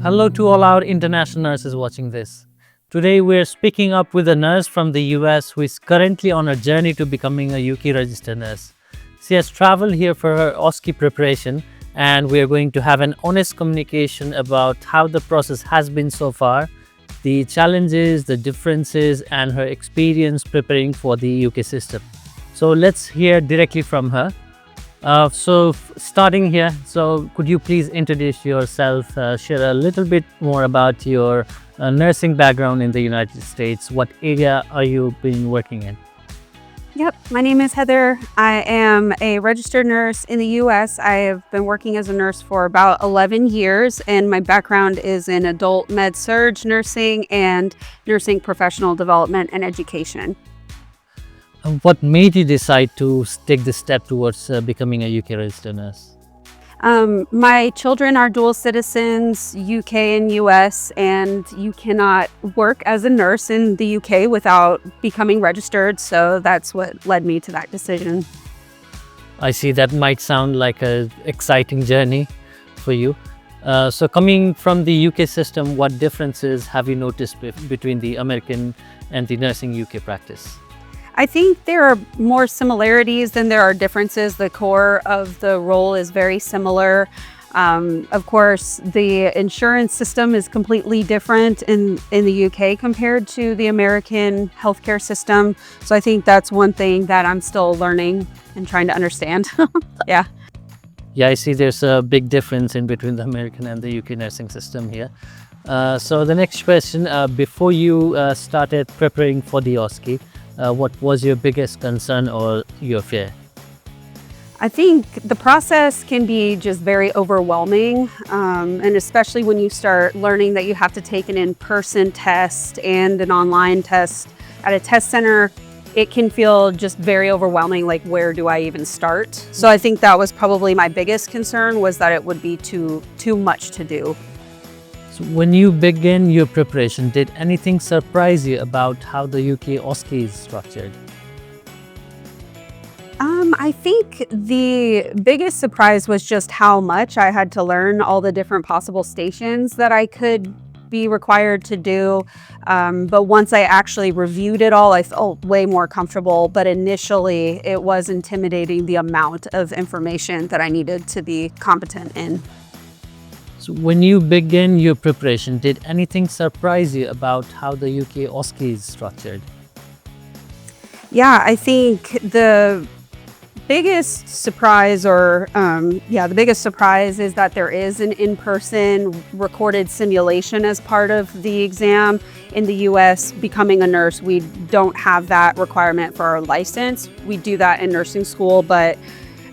Hello to all our international nurses watching this. Today we're speaking up with a nurse from the US who is currently on a journey to becoming a UK registered nurse. She has traveled here for her OSCE preparation, and we are going to have an honest communication about how the process has been so far, the challenges, the differences, and her experience preparing for the UK system. So let's hear directly from her. Starting here, could you please introduce yourself, share a little bit more about your nursing background in the United States? What area are you been working in? Yep, my name is Heather. I am a registered nurse in the US. I have been working as a nurse for about 11 years, and my background is in adult med-surg nursing and nursing professional development and education. What made you decide to take this step towards becoming a UK registered nurse? My children are dual citizens, UK and US, and you cannot work as a nurse in the UK without becoming registered, so that's what led me to that decision. I see, that might sound like an exciting journey for you. So coming from the UK system, what differences have you noticed between the American and the nursing UK practice? I think there are more similarities than there are differences. The core of the role is very similar. Of course, the insurance system is completely different in the UK compared to the American healthcare system. So I think that's one thing that I'm still learning and trying to understand. Yeah. Yeah, I see there's a big difference in between the American and the UK nursing system here. So the next question, before you started preparing for the OSCE, what was your biggest concern or your fear? I think the process can be just very overwhelming, and especially when you start learning that you have to take an in-person test and an online test at a test center. It can feel just very overwhelming, like where do I even start? So I think that was probably my biggest concern, was that it would be too much to do. So when you began your preparation, did anything surprise you about how the UK OSCE is structured? I think the biggest surprise was just how much I had to learn, all the different possible stations that I could be required to do. But once I actually reviewed it all, I felt way more comfortable. But initially, it was intimidating, the amount of information that I needed to be competent in. So when you began your preparation, did anything surprise you about how the UK OSCE is structured? Yeah, I think the biggest surprise the biggest surprise is that there is an in-person recorded simulation as part of the exam. In the US, becoming a nurse, we don't have that requirement for our license. We do that in nursing school, but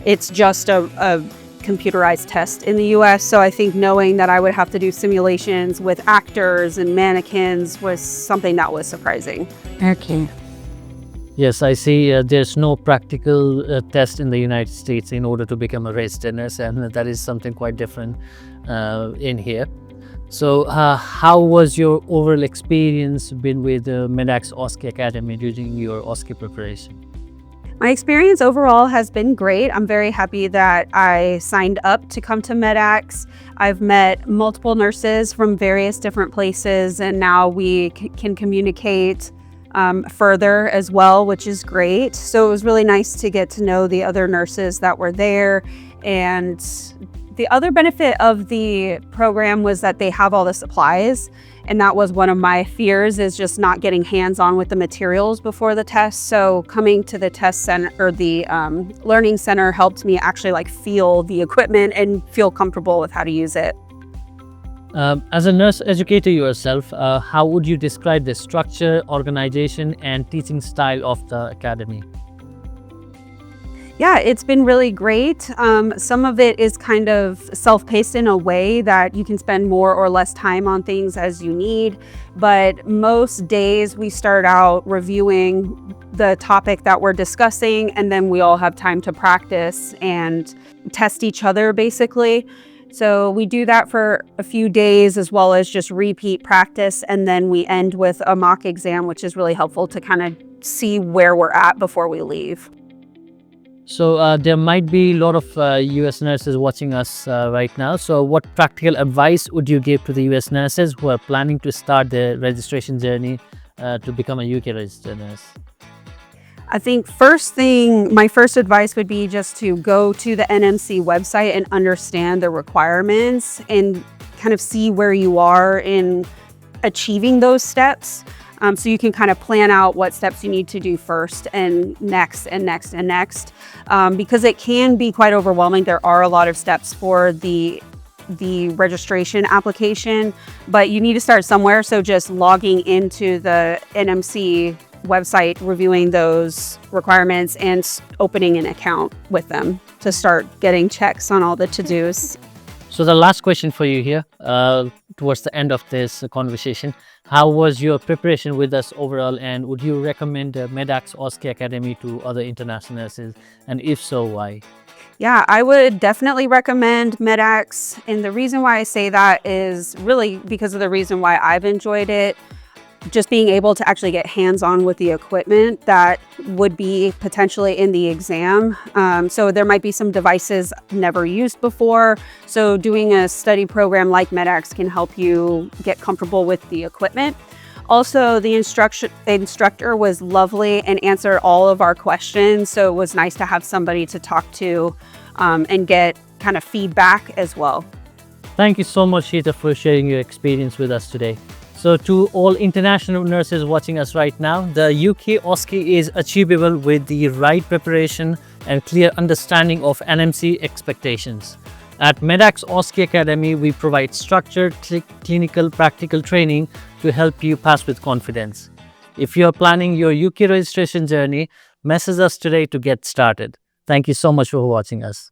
it's just a computerized test in the US. So I think knowing that I would have to do simulations with actors and mannequins was something that was surprising. Okay. Yes, I see there's no practical test in the United States in order to become a registered nurse, and that is something quite different in here. So how was your overall experience been with the Medax OSCE Academy during your OSCE preparation? My experience overall has been great. I'm very happy that I signed up to come to Medax. I've met multiple nurses from various different places, and now we can communicate further as well, which is great. So it was really nice to get to know the other nurses that were there. And the other benefit of the program was that they have all the supplies. And that was one of my fears, is just not getting hands-on with the materials before the test. So coming to the test center, or the learning center, helped me actually feel the equipment and feel comfortable with how to use it. As a nurse educator yourself, how would you describe the structure, organization, and teaching style of the academy? Yeah, it's been really great. Some of it is kind of self-paced in a way that you can spend more or less time on things as you need. But most days we start out reviewing the topic that we're discussing, and then we all have time to practice and test each other, basically. So we do that for a few days, as well as just repeat practice. And then we end with a mock exam, which is really helpful to kind of see where we're at before we leave. So there might be a lot of US nurses watching us right now. So what practical advice would you give to the US nurses who are planning to start their registration journey to become a UK registered nurse? I think my first advice would be just to go to the NMC website and understand the requirements and kind of see where you are in achieving those steps. So you can kind of plan out what steps you need to do first and next and next and next, because it can be quite overwhelming. There are a lot of steps for the registration application, but you need to start somewhere. So just logging into the NMC website, reviewing those requirements and opening an account with them to start getting checks on all the to-dos. So the last question for you here, towards the end of this conversation, how was your preparation with us overall, and would you recommend Medax OSCE Academy to other international nurses, and if so, why? Yeah, I would definitely recommend Medax, and the reason why I say that is really because of the reason why I've enjoyed it. Just being able to actually get hands-on with the equipment that would be potentially in the exam. So there might be some devices never used before. So doing a study program like Medax can help you get comfortable with the equipment. Also, the instructor was lovely and answered all of our questions. So it was nice to have somebody to talk to and get kind of feedback as well. Thank you so much, Sheeta, for sharing your experience with us today. So to all international nurses watching us right now, the UK OSCE is achievable with the right preparation and clear understanding of NMC expectations. At Medax OSCE Academy, we provide structured, clinical, practical training to help you pass with confidence. If you're planning your UK registration journey, message us today to get started. Thank you so much for watching us.